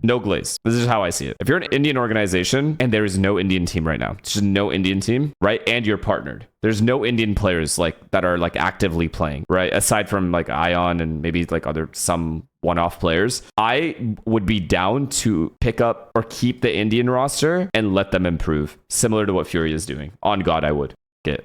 No glaze. This is how I see it. If you're an Indian organization and there is no Indian team right now, it's just no Indian team, right? And you're partnered. There's no Indian players like that are like actively playing, right? Aside from like Ion and maybe like other some one-off players, I would be down to pick up or keep the Indian roster and let them improve, similar to what Fury is doing. On God, I would.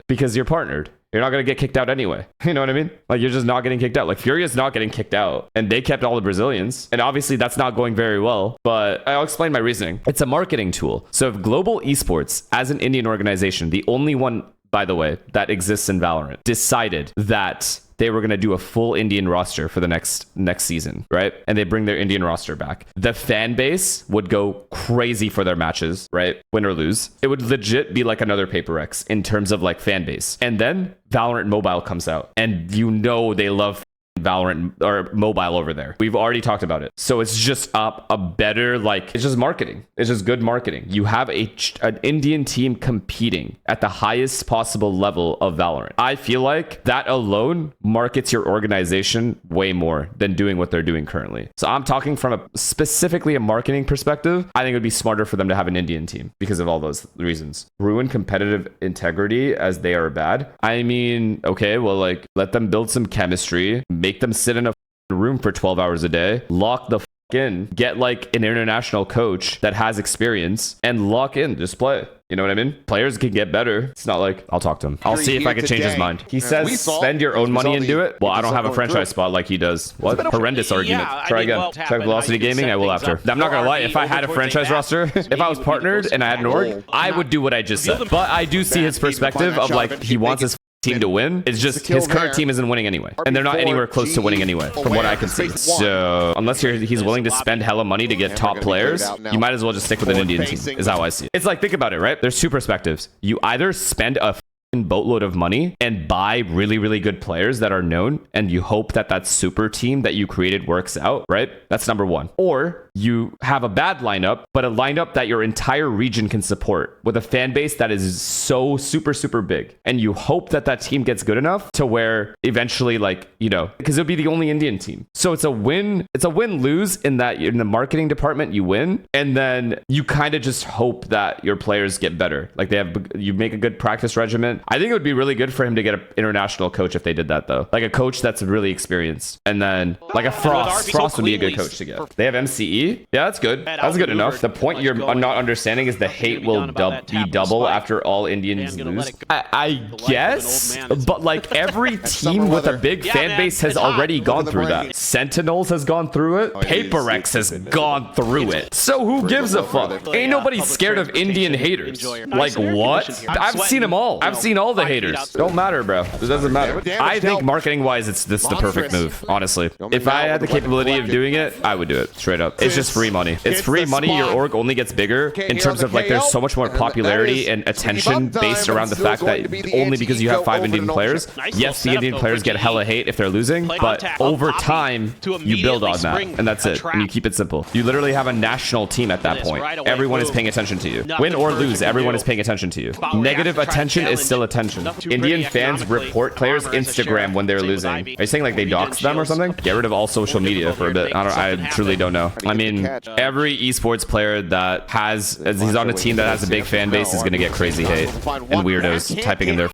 Because you're partnered. You're not going to get kicked out anyway. You know what I mean? Like, you're just not getting kicked out. Like, Fury is not getting kicked out. And they kept all the Brazilians. And obviously, that's not going very well. But I'll explain my reasoning. It's a marketing tool. So if Global Esports, as an Indian organization, the only one, by the way, that exists in Valorant, decided that they were going to do a full Indian roster for the next season, right? And they bring their Indian roster back. The fan base would go crazy for their matches, right? Win or lose. It would legit be like another Paper X in terms of like fan base. And then Valorant Mobile comes out, and you know they love Valorant or mobile over there. We've already talked about it. So it's just a better, like, it's just marketing. It's just good marketing. You have an Indian team competing at the highest possible level of Valorant. I feel like that alone markets your organization way more than doing what they're doing currently. So I'm talking from specifically a marketing perspective. I think it would be smarter for them to have an Indian team because of all those reasons. Ruin competitive integrity as they are bad. I mean, okay, well, like, let them build some chemistry, make them sit in a room for 12 hours a day, lock the in, get like an international coach that has experience, and lock in, just play. You know what I mean? Players can get better. It's not like, I'll talk to him. I'll see if I can change his mind. He says, spend your own money and do it. Well, I don't have a franchise spot like he does. What? Horrendous argument. Try again. Check Velocity Gaming. I will after. I'm not going to lie. If I had a franchise roster, if I was partnered and I had an org, I would do what I just said. But I do see his perspective of like, he wants his team to win. It's just his current team isn't winning anyway, and they're not anywhere close to winning anyway from what I can see. So unless he's willing to spend hella money to get top players, you might as well just stick with an Indian team, is how I see it. It's like, think about it, right? There's two perspectives. You either spend a boatload of money and buy really, really good players that are known, and you hope that that super team that you created works out, right? That's number one. Or you have a bad lineup, but a lineup that your entire region can support with a fan base that is so super, super big. And you hope that that team gets good enough to where eventually, like, you know, because it'll be the only Indian team. So it's a win-lose in that in the marketing department, you win. And then you kind of just hope that your players get better. Like you make a good practice regimen. I think it would be really good for him to get an international coach if they did that, though. Like a coach that's really experienced. And then like a Frost. Frost would be a good coach to get. They have MCE. Yeah, that's good. That's good enough. The point you're not understanding is the hate will be double after all Indians lose. I guess, but like every team with a big fan base has already gone through that. Sentinels has gone through it. Paper X has gone through it. So who gives a fuck? Ain't nobody scared of Indian haters. Like what? I've seen them all. I've seen all the haters. Don't matter, bro. It doesn't matter. I think marketing wise, it's the perfect move, honestly. If I had the capability of doing it, I would do it straight up. It's just free money. It's free money. Your org only gets bigger in terms of like there's so much more popularity and attention based around the fact that only because you have 5 Indian players, yes, the Indian players get hella hate if they're losing, but over time you build on that, and that's it. And you keep it simple. You literally have a national team at that point. Everyone is paying attention to you. Win or lose, everyone is paying attention to you. Negative attention is still attention. Indian fans report players' Instagram when they're losing. Are you saying like they dox them or something? Get rid of all social media for a bit. I truly don't know. I mean, every esports player that he's on a team that has a big fan base is going to get crazy hate and weirdos typing in their.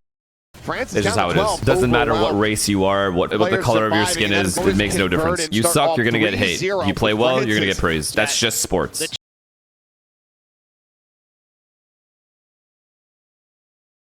It's just how it is. Doesn't matter what race you are, what the color of your skin is. It makes no difference. You suck, you're going to get hate. You play well, you're going to get praised. That's just sports.